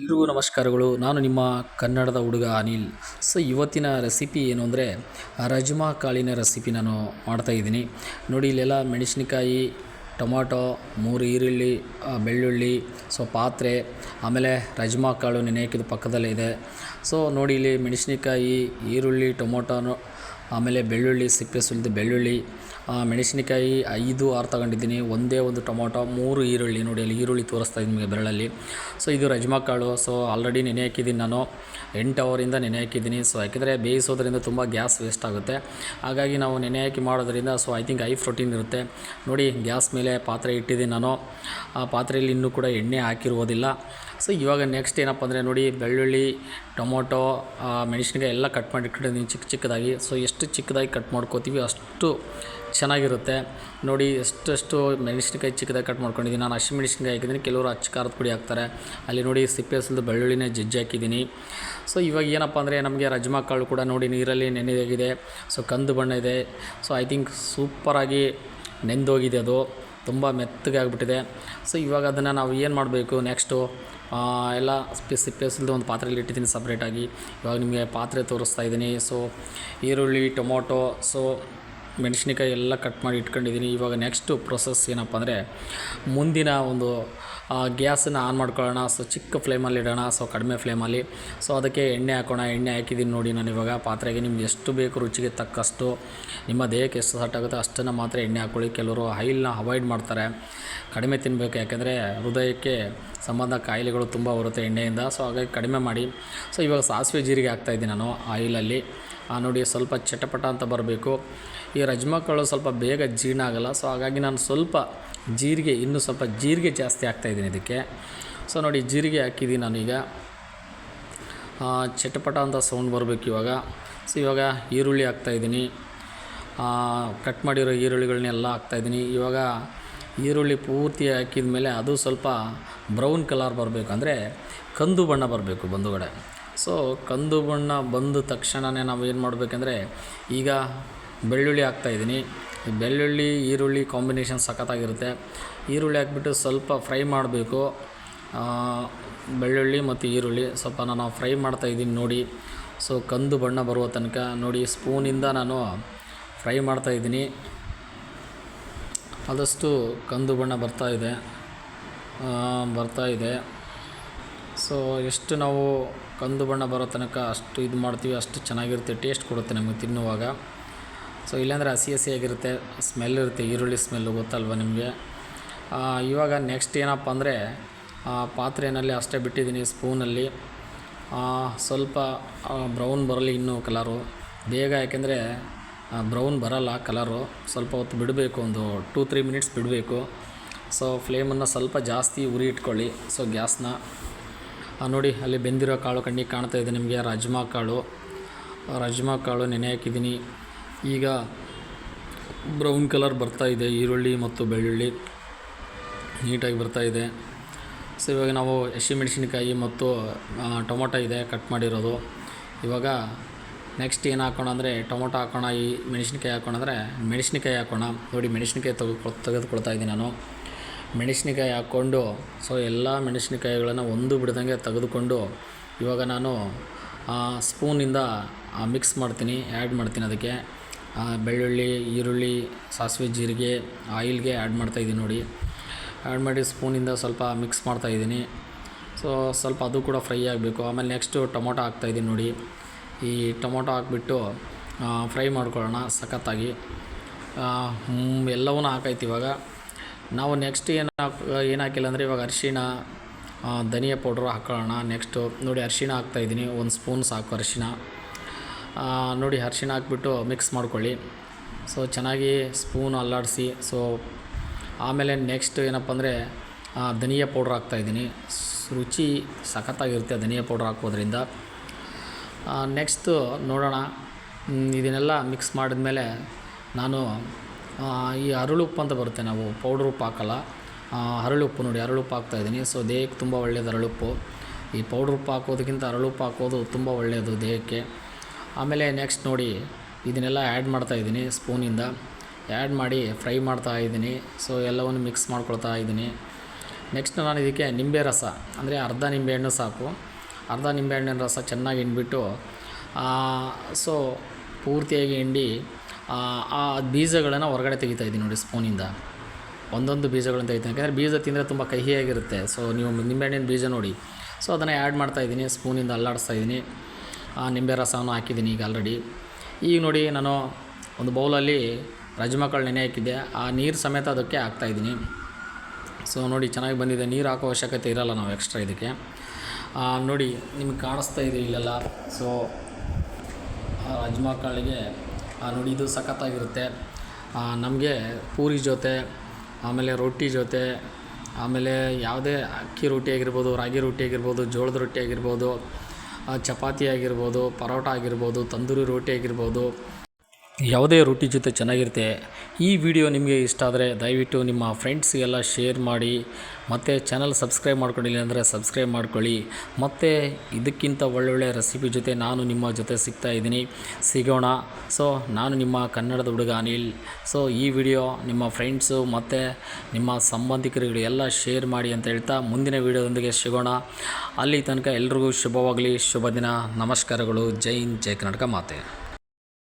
ಎಲ್ರಿಗೂ ನಮಸ್ಕಾರಗಳು. ನಾನು ನಿಮ್ಮ ಕನ್ನಡದ ಹುಡುಗ ಅನಿಲ್. ಸೊ ಇವತ್ತಿನ ರೆಸಿಪಿ ಏನು ಅಂದರೆ ರಜ್ಮಾ ಕಾಳಿನ ರೆಸಿಪಿ ನಾನು ಮಾಡ್ತಾಯಿದ್ದೀನಿ. ನೋಡಿ, ಇಲ್ಲೆಲ್ಲ ಮೆಣಸಿನಕಾಯಿ, ಟೊಮಾಟೊ, 3 ಈರುಳ್ಳಿ, ಬೆಳ್ಳುಳ್ಳಿ, ಸೊ ಪಾತ್ರೆ, ಆಮೇಲೆ ರಜ್ಮಾ ಕಾಳು ನೆನೆ ಹಾಕಿದ ಪಕ್ಕದಲ್ಲೇ ಇದೆ. ಸೊ ನೋಡಿ, ಇಲ್ಲಿ ಮೆಣಸಿನಕಾಯಿ, ಈರುಳ್ಳಿ, ಟೊಮೊಟೊನು, ಆಮೇಲೆ ಬೆಳ್ಳುಳ್ಳಿ, ಸಿಪ್ಪೆ ಸುಲಿದ ಬೆಳ್ಳುಳ್ಳಿ, ಮೆಣಸಿನಕಾಯಿ 5-6 ತಗೊಂಡಿದ್ದೀನಿ, ಒಂದೇ ಒಂದು ಟೊಮೊಟೊ, 3 ಈರುಳ್ಳಿ. ನೋಡಿ, ಅಲ್ಲಿ ಈರುಳ್ಳಿ ತೋರಿಸ್ತಾ ಇದ್ದೀನಿ ನಿಮಗೆ ಬೆರಳಲ್ಲಿ. ಸೊ ಇದು ರಜ್ಮಾ ಕಾಳು. ಸೊ ಆಲ್ರೆಡಿ ನೆನೆ ಹಾಕಿದ್ದೀನಿ ನಾನು, 8 ಅವರಿಂದ ನೆನೆ ಹಾಕಿದ್ದೀನಿ. ಸೊ ಯಾಕೆಂದರೆ ಬೇಯಿಸೋದ್ರಿಂದ ತುಂಬ ಗ್ಯಾಸ್ ವೇಸ್ಟ್ ಆಗುತ್ತೆ. ಹಾಗಾಗಿ ನಾವು ನೆನೆ ಹಾಕಿ ಮಾಡೋದ್ರಿಂದ so I think high protein ಇರುತ್ತೆ. ನೋಡಿ, ಗ್ಯಾಸ್ ಮೇಲೆ ಪಾತ್ರೆ ಇಟ್ಟಿದ್ದೀನಿ ನಾನು. ಆ ಪಾತ್ರೆಯಲ್ಲಿ ಇನ್ನೂ ಕೂಡ ಎಣ್ಣೆ ಹಾಕಿರುವುದಿಲ್ಲ. ಸೊ ಇವಾಗ ನೆಕ್ಸ್ಟ್ ಏನಪ್ಪ ಅಂದರೆ ನೋಡಿ, ಬೆಳ್ಳುಳ್ಳಿ, ಟೊಮೊಟೊ, ಮೆಣಸಿನಕಾಯಿ ಎಲ್ಲ ಕಟ್ ಮಾಡಿ ಇಟ್ಕೊಂಡಿದ್ದೀನಿ ಚಿಕ್ಕ ಚಿಕ್ಕದಾಗಿ. ಸೊ ಎಷ್ಟು ಚಿಕ್ಕದಾಗಿ ಕಟ್ ಮಾಡ್ಕೋತೀವಿ ಅಷ್ಟು ಚೆನ್ನಾಗಿರುತ್ತೆ. ನೋಡಿ, ಎಷ್ಟು ಮೆಣಸಿನಕಾಯಿ ಚಿಕ್ಕದಾಗಿ ಕಟ್ ಮಾಡ್ಕೊಂಡಿದ್ದೀನಿ. ನಾನು ಹಸಿಮೆಣಸಿನಕಾಯಿ ಹಾಕಿದ್ದೀನಿ, ಕೆಲವರು ಅಚ್ಚ ಖಾರದ ಪುಡಿ ಹಾಕ್ತಾರೆ. ಅಲ್ಲಿ ನೋಡಿ, ಸಿಪ್ಪೆ ಸುಲಿದು ಬೆಳ್ಳುಳ್ಳಿನೇ ಜಜ್ಜಿ ಹಾಕಿದ್ದೀನಿ. ಸೊ ಇವಾಗ ಏನಪ್ಪ ಅಂದರೆ ನಮಗೆ ರಜ್ಮಾ ಕಾಳು ಕೂಡ ನೋಡಿ ನೀರಲ್ಲಿ ನೆನೆಯಾಗಿದೆ. ಸೊ ಕಂದು ಬಣ್ಣ ಇದೆ. ಸೊ ಐ ಥಿಂಕ್ ಸೂಪರಾಗಿ ನೆಂದೋಗಿದೆ, ಅದು ತುಂಬ ಮೆತ್ತಗೆ ಆಗಿಬಿಟ್ಟಿದೆ. ಸೊ ಇವಾಗ ಅದನ್ನು ನಾವು ಏನು ಮಾಡಬೇಕು ನೆಕ್ಸ್ಟು, ಎಲ್ಲ ಸಿಪ್ಪೆ ಸುಲಿದು ಒಂದು ಪಾತ್ರೆಯಲ್ಲಿ ಇಟ್ಟಿದ್ದೀನಿ ಸಪ್ರೇಟಾಗಿ. ಇವಾಗ ನಿಮಗೆ ಪಾತ್ರೆ ತೋರಿಸ್ತಾ ಇದ್ದೀನಿ. ಸೊ ಈರುಳ್ಳಿ, ಟೊಮೊಟೊ, ಸೊ ಮೆಣಸಿನಕಾಯಿ ಎಲ್ಲ ಕಟ್ ಮಾಡಿ ಇಟ್ಕೊಂಡಿದ್ದೀನಿ. ಇವಾಗ ನೆಕ್ಸ್ಟು ಪ್ರೊಸೆಸ್ ಏನಪ್ಪ ಅಂದರೆ, ಮುಂದಿನ ಒಂದು ಗ್ಯಾಸನ್ನು ಆನ್ ಮಾಡ್ಕೊಳ್ಳೋಣ. ಸೊ ಚಿಕ್ಕ ಫ್ಲೇಮಲ್ಲಿ ಇಡೋಣ, ಸೊ ಕಡಿಮೆ ಫ್ಲೇಮಲ್ಲಿ. ಸೊ ಅದಕ್ಕೆ ಎಣ್ಣೆ ಹಾಕೋಣ. ಎಣ್ಣೆ ಹಾಕಿದ್ದೀನಿ ನೋಡಿ ನಾನು ಇವಾಗ ಪಾತ್ರೆಗೆ. ನಿಮ್ಗೆ ಎಷ್ಟು ಬೇಕು ರುಚಿಗೆ ತಕ್ಕಷ್ಟು, ನಿಮ್ಮ ದೇಹಕ್ಕೆ ಎಷ್ಟು ಸೆಟ್ ಆಗುತ್ತೆ ಅಷ್ಟನ್ನು ಮಾತ್ರ ಎಣ್ಣೆ ಹಾಕ್ಕೊಳ್ಳಿ. ಕೆಲವರು ಆಯಿಲ್ನ ಅವಾಯ್ಡ್ ಮಾಡ್ತಾರೆ, ಕಡಿಮೆ ತಿನ್ನಬೇಕು, ಯಾಕೆಂದರೆ ಹೃದಯಕ್ಕೆ ಸಂಬಂಧ ಕಾಯಿಲೆಗಳು ತುಂಬ ಬರುತ್ತೆ ಎಣ್ಣೆಯಿಂದ. ಸೊ ಹಾಗಾಗಿ ಕಡಿಮೆ ಮಾಡಿ. ಸೊ ಇವಾಗ ಸಾಸಿವೆ ಜೀರಿಗೆ ಹಾಕ್ತಾಯಿದ್ದೀನಿ ನಾನು ಆಯಿಲಲ್ಲಿ. ನೋಡಿ, ಸ್ವಲ್ಪ ಚಟಪಟ ಅಂತ ಬರಬೇಕು. ಈ ರಜ್ಮಾ ಕಾಳು ಸ್ವಲ್ಪ ಬೇಗ ಜೀರ್ಣ ಆಗೋಲ್ಲ. ಸೊ ಹಾಗಾಗಿ ನಾನು ಸ್ವಲ್ಪ ಇನ್ನೂ ಸ್ವಲ್ಪ ಜೀರಿಗೆ ಜಾಸ್ತಿ ಹಾಕ್ತಾಯಿದ್ದೀನಿ ಇದಕ್ಕೆ. ಸೊ ನೋಡಿ, ಜೀರಿಗೆ ಹಾಕಿದ್ದೀನಿ ನಾನೀಗ. ಚಟಪಟ ಅಂತ ಸೌಂಡ್ ಬರಬೇಕು ಇವಾಗ. ಸೊ ಇವಾಗ ಈರುಳ್ಳಿ ಹಾಕ್ತಾಯಿದ್ದೀನಿ, ಕಟ್ ಮಾಡಿರೋ ಈರುಳ್ಳಿಗಳನ್ನೆಲ್ಲ ಹಾಕ್ತಾಯಿದ್ದೀನಿ. ಇವಾಗ ಈರುಳ್ಳಿ ಪೂರ್ತಿ ಹಾಕಿದ ಮೇಲೆ ಅದು ಸ್ವಲ್ಪ ಬ್ರೌನ್ ಕಲರ್ ಬರಬೇಕು, ಅಂದರೆ ಕಂದು ಬಣ್ಣ ಬರಬೇಕು ಬಂಧುಗಡೆ. ಸೊ ಕಂದು ಬಣ್ಣ ಬಂದ ತಕ್ಷಣವೇ ನಾವು ಏನು ಮಾಡಬೇಕಂದ್ರೆ, ಈಗ ಬೆಳ್ಳುಳ್ಳಿ ಹಾಕ್ತಾಯಿದ್ದೀನಿ. ಬೆಳ್ಳುಳ್ಳಿ ಈರುಳ್ಳಿ ಕಾಂಬಿನೇಷನ್ ಸಖತ್ತಾಗಿರುತ್ತೆ. ಈರುಳ್ಳಿ ಹಾಕ್ಬಿಟ್ಟು ಸ್ವಲ್ಪ ಫ್ರೈ ಮಾಡಬೇಕು. ಬೆಳ್ಳುಳ್ಳಿ ಮತ್ತು ಈರುಳ್ಳಿ ಸ್ವಲ್ಪ ನಾನು ಫ್ರೈ ಮಾಡ್ತಾಯಿದ್ದೀನಿ ನೋಡಿ. ಸೊ ಕಂದು ಬಣ್ಣ ಬರುವ ತನಕ ನೋಡಿ, ಸ್ಪೂನಿಂದ ನಾನು ಫ್ರೈ ಮಾಡ್ತಾಯಿದ್ದೀನಿ. ಆದಷ್ಟು ಕಂದು ಬಣ್ಣ ಬರ್ತಾ ಇದೆ. ಸೊ ಎಷ್ಟು ನಾವು ಕಂದು ಬಣ್ಣ ಬರೋ ತನಕ ಅಷ್ಟು ಇದು ಮಾಡ್ತೀವಿ, ಅಷ್ಟು ಚೆನ್ನಾಗಿರುತ್ತೆ, ಟೇಸ್ಟ್ ಕೊಡುತ್ತೆ ನಮಗೆ ತಿನ್ನುವಾಗ. ಸೊ ಇಲ್ಲಾಂದರೆ ಹಸಿ ಹಸಿಯಾಗಿರುತ್ತೆ, ಸ್ಮೆಲ್ ಇರುತ್ತೆ, ಈರುಳ್ಳಿ ಸ್ಮೆಲ್ಲು ಗೊತ್ತಲ್ವ ನಿಮಗೆ. ಇವಾಗ ನೆಕ್ಸ್ಟ್ ಏನಪ್ಪ ಅಂದರೆ, ಪಾತ್ರೆಯಲ್ಲಿ ಅಷ್ಟೇ ಬಿಟ್ಟಿದ್ದೀನಿ ಸ್ಪೂನಲ್ಲಿ. ಸ್ವಲ್ಪ ಬ್ರೌನ್ ಬರಲಿ ಇನ್ನೂ ಕಲರು ಬೇಗ, ಯಾಕೆಂದರೆ ಬ್ರೌನ್ ಬರಲ್ಲ ಕಲರು. ಸ್ವಲ್ಪ ಹೊತ್ತು ಬಿಡಬೇಕು, ಒಂದು 2-3 ಮಿನಿಟ್ಸ್ ಬಿಡಬೇಕು. ಸೊ ಫ್ಲೇಮನ್ನು ಸ್ವಲ್ಪ ಜಾಸ್ತಿ ಉರಿ ಇಟ್ಕೊಳ್ಳಿ. ಸೊ ಗ್ಯಾಸ್ನ ನೋಡಿ, ಅಲ್ಲಿ ಬೆಂದಿರೋ ಕಾಳು ಕಣ್ಣಿಗೆ ಕಾಣ್ತಾ ಇದೆ ನಿಮಗೆ, ರಜ್ಮಾ ಕಾಳು ನೆನೆ ಹಾಕಿದ್ದೀನಿ. ಈಗ ಬ್ರೌನ್ ಕಲರ್ ಬರ್ತಾಯಿದೆ, ಈರುಳ್ಳಿ ಮತ್ತು ಬೆಳ್ಳುಳ್ಳಿ ನೀಟಾಗಿ ಬರ್ತಾಯಿದೆ. ಸೊ ಇವಾಗ ನಾವು ಹಸಿಮೆಣಸಿನಕಾಯಿ ಮತ್ತು ಟೊಮೊಟೊ ಇದೆ ಕಟ್ ಮಾಡಿರೋದು. ಇವಾಗ ನೆಕ್ಸ್ಟ್ ಏನು ಹಾಕೋಣ ಅಂದರೆ, ಟೊಮೊಟೊ ಹಾಕೋಣ, ಈ ಮೆಣಸಿನಕಾಯಿ ಹಾಕೋಣ ಅಂದರೆ ಮೆಣಸಿನಕಾಯಿ ಹಾಕೋಣ. ನೋಡಿ, ಮೆಣಸಿನಕಾಯಿ ತೆಗೆದುಕೊಳ್ತಾ ಇದ್ದೀನಿ ನಾನು. ಮೆಣಸಿನಕಾಯಿ ಹಾಕ್ಕೊಂಡು, ಸೊ ಎಲ್ಲ ಮೆಣಸಿನಕಾಯಿಗಳನ್ನು ಒಂದು ಬಿಡ್ದಂಗೆ ತೆಗೆದುಕೊಂಡು ಇವಾಗ ನಾನು ಸ್ಪೂನಿಂದ ಮಿಕ್ಸ್ ಮಾಡ್ತೀನಿ, ಆ್ಯಡ್ ಮಾಡ್ತೀನಿ ಅದಕ್ಕೆ. ಬೆಳ್ಳುಳ್ಳಿ, ಈರುಳ್ಳಿ, ಸಾಸಿವೆ ಜೀರಿಗೆ ಆಯಿಲ್ಗೆ ಆ್ಯಡ್ ಮಾಡ್ತಾಯಿದ್ದೀನಿ ನೋಡಿ. ಆ್ಯಡ್ ಮಾಡಿ ಸ್ಪೂನಿಂದ ಸ್ವಲ್ಪ ಮಿಕ್ಸ್ ಮಾಡ್ತಾಯಿದ್ದೀನಿ. ಸೊ ಸ್ವಲ್ಪ ಅದು ಕೂಡ ಫ್ರೈ ಆಗಬೇಕು. ಆಮೇಲೆ ನೆಕ್ಸ್ಟು ಟೊಮೊಟೊ ಹಾಕ್ತಾಯಿದ್ದೀನಿ ನೋಡಿ. ಈ ಟೊಮೊಟೊ ಹಾಕ್ಬಿಟ್ಟು ಫ್ರೈ ಮಾಡ್ಕೊಳ್ಳೋಣ ಸಖತ್ತಾಗಿ. ಎಲ್ಲವನ್ನೂ ಹಾಕೈತಿ. ಇವಾಗ ನಾವು ನೆಕ್ಸ್ಟ್ ಏನು ಹಾಕಿಲ್ಲ ಅಂದರೆ, ಇವಾಗ ಅರಿಶಿಣ, ಧನಿಯಾ ಪೌಡ್ರ್ ಹಾಕೊಳ್ಳೋಣ. ನೆಕ್ಸ್ಟು ನೋಡಿ, ಅರಿಶಿಣ ಹಾಕ್ತಾಯಿದ್ದೀನಿ, 1 ಸ್ಪೂನ್ ಸಾಕು ಅರಿಶಿಣ. ನೋಡಿ, ಅರಿಶಿಣ ಹಾಕ್ಬಿಟ್ಟು ಮಿಕ್ಸ್ ಮಾಡ್ಕೊಳ್ಳಿ. ಸೊ ಚೆನ್ನಾಗಿ ಸ್ಪೂನ್ ಅಲ್ಲಾಡಿಸಿ. ಸೊ ಆಮೇಲೆ ನೆಕ್ಸ್ಟ್ ಏನಪ್ಪ ಅಂದರೆ, ಧನಿಯಾ ಪೌಡ್ರ್ ಹಾಕ್ತಾಯಿದ್ದೀನಿ. ರುಚಿ ಸಖತ್ತಾಗಿರುತ್ತೆ ಧನಿಯಾ ಪೌಡ್ರ್ ಹಾಕೋದ್ರಿಂದ. ನೆಕ್ಸ್ಟು ನೋಡೋಣ, ಇದನ್ನೆಲ್ಲ ಮಿಕ್ಸ್ ಮಾಡಿದ್ಮೇಲೆ ನಾನು ಈ ಹರಳುಪ್ಪು ಅಂತ ಬರುತ್ತೆ, ನಾವು ಪೌಡ್ರ್ ಉಪ್ಪು ಹಾಕಲ್ಲ, ಹರಳುಪ್ಪು ನೋಡಿ, ಹರಳುಪ್ಪು ಹಾಕ್ತಾಯಿದ್ದೀನಿ. ಸೊ ದೇಹಕ್ಕೆ ತುಂಬ ಒಳ್ಳೆಯದು ಹರಳುಪ್ಪು. ಈ ಪೌಡ್ರ್ ಉಪ್ಪು ಹಾಕೋದಕ್ಕಿಂತ ಹರಳುಪ್ಪು ಹಾಕೋದು ತುಂಬ ಒಳ್ಳೆಯದು ದೇಹಕ್ಕೆ. ಆಮೇಲೆ ನೆಕ್ಸ್ಟ್ ನೋಡಿ, ಇದನ್ನೆಲ್ಲ ಆ್ಯಡ್ ಮಾಡ್ತಾಯಿದ್ದೀನಿ ಸ್ಪೂನಿಂದ. ಆ್ಯಡ್ ಮಾಡಿ ಫ್ರೈ ಮಾಡ್ತಾಯಿದ್ದೀನಿ. ಸೊ ಎಲ್ಲವನ್ನು ಮಿಕ್ಸ್ ಮಾಡ್ಕೊಳ್ತಾ ಇದ್ದೀನಿ. ನೆಕ್ಸ್ಟ್ ನಾನು ಇದಕ್ಕೆ ನಿಂಬೆ ರಸ ಅಂದರೆ ಅರ್ಧ ನಿಂಬೆಹಣ್ಣು ಸಾಕು. ಅರ್ಧ ನಿಂಬೆಹಣ್ಣಿನ ರಸ ಚೆನ್ನಾಗಿ ಹಿಂಡ್ಬಿಟ್ಟು ಸೊ ಪೂರ್ತಿಯಾಗಿ ಹಿಂಡಿ ಆ ಬೀಜಗಳನ್ನು ಹೊರಗಡೆ ತೆಗಿತಾಯಿದ್ದೀನಿ ನೋಡಿ ಸ್ಪೂನಿಂದ. ಒಂದೊಂದು ಬೀಜಗಳನ್ನು ತೆಗಿತೀನಿ, ಯಾಕಂದರೆ ಬೀಜ ತಿಂದರೆ ತುಂಬ ಕಹಿಯಾಗಿರುತ್ತೆ. ಸೊ ನೀವು ನಿಂಬೆಹಣ್ಣಿನ ಬೀಜ ನೋಡಿ. ಸೊ ಅದನ್ನು ಆ್ಯಡ್ ಮಾಡ್ತಾಯಿದ್ದೀನಿ, ಸ್ಪೂನಿಂದ ಅಲ್ಲಾಡಿಸ್ತಾಯಿದ್ದೀನಿ. ನಿಂಬೆ ರಸವನ್ನು ಹಾಕಿದ್ದೀನಿ ಈಗ ಆಲ್ರೆಡಿ. ಈಗ ನೋಡಿ ನಾನು ಒಂದು ಬೌಲಲ್ಲಿ ರಾಜ್ಮಾ ಕಾಳು ನೆನೆ ಹಾಕಿದ್ದೆ, ಆ ನೀರು ಸಮೇತ ಅದಕ್ಕೆ ಹಾಕ್ತಾಯಿದ್ದೀನಿ. ಸೊ ನೋಡಿ ಚೆನ್ನಾಗಿ ಬಂದಿದೆ, ನೀರು ಹಾಕೋ ಅವಶ್ಯಕತೆ ಇರೋಲ್ಲ ನಾವು ಎಕ್ಸ್ಟ್ರಾ ಇದಕ್ಕೆ. ನೋಡಿ ನಿಮ್ಗೆ ಕಾಣಿಸ್ತಾ ಇದೆ ಇಲ್ಲೆಲ್ಲ. ಸೊ ರಾಜ್ಮಾ ಕಾಳಿಗೆ ನೋಡಿ ಇದು ಸಖತ್ತಾಗಿರುತ್ತೆ. ನಮಗೆ ಪೂರಿ ಜೊತೆ, ಆಮೇಲೆ ರೊಟ್ಟಿ ಜೊತೆ, ಆಮೇಲೆ ಯಾವುದೇ ಅಕ್ಕಿ ರೊಟ್ಟಿ ಆಗಿರ್ಬೋದು, ರಾಗಿ ರೊಟ್ಟಿ ಆಗಿರ್ಬೋದು, ಜೋಳದ ರೊಟ್ಟಿ ಆಗಿರ್ಬೋದು, ಚಪಾತಿ ಆಗಿರ್ಬೋದು, ಪರೋಟ ಆಗಿರ್ಬೋದು, ತಂದೂರಿ ರೊಟ್ಟಿ ಆಗಿರ್ಬೋದು, ಯಾವುದೇ ರೊಟ್ಟಿ ಜೊತೆ ಚೆನ್ನಾಗಿರುತ್ತೆ. ಈ ವಿಡಿಯೋ ನಿಮಗೆ ಇಷ್ಟ ಆದರೆ ದಯವಿಟ್ಟು ನಿಮ್ಮ ಫ್ರೆಂಡ್ಸ್ಗೆಲ್ಲ ಶೇರ್ ಮಾಡಿ, ಮತ್ತು ಚಾನಲ್ ಸಬ್ಸ್ಕ್ರೈಬ್ ಮಾಡ್ಕೊಂಡಿಲ್ಲ ಅಂದರೆ ಸಬ್ಸ್ಕ್ರೈಬ್ ಮಾಡ್ಕೊಳ್ಳಿ. ಮತ್ತು ಇದಕ್ಕಿಂತ ಒಳ್ಳೊಳ್ಳೆ ರೆಸಿಪಿ ಜೊತೆ ನಾನು ನಿಮ್ಮ ಜೊತೆ ಸಿಗೋಣ. ಸೊ ನಾನು ನಿಮ್ಮ ಕನ್ನಡದ ಹುಡುಗ ಅನಿಲ್. ಸೊ ಈ ವಿಡಿಯೋ ನಿಮ್ಮ ಫ್ರೆಂಡ್ಸು ಮತ್ತು ನಿಮ್ಮ ಸಂಬಂಧಿಕರುಗಳು ಎಲ್ಲ ಶೇರ್ ಮಾಡಿ ಅಂತ ಹೇಳ್ತಾ ಮುಂದಿನ ವಿಡಿಯೋದೊಂದಿಗೆ ಸಿಗೋಣ. ಅಲ್ಲಿ ತನಕ ಎಲ್ರಿಗೂ ಶುಭವಾಗಲಿ. ಶುಭ ದಿನ. ನಮಸ್ಕಾರಗಳು. ಜೈ ಹಿಂದ್, ಜೈ ಕರ್ನಾಟಕ ಮಾತೆ.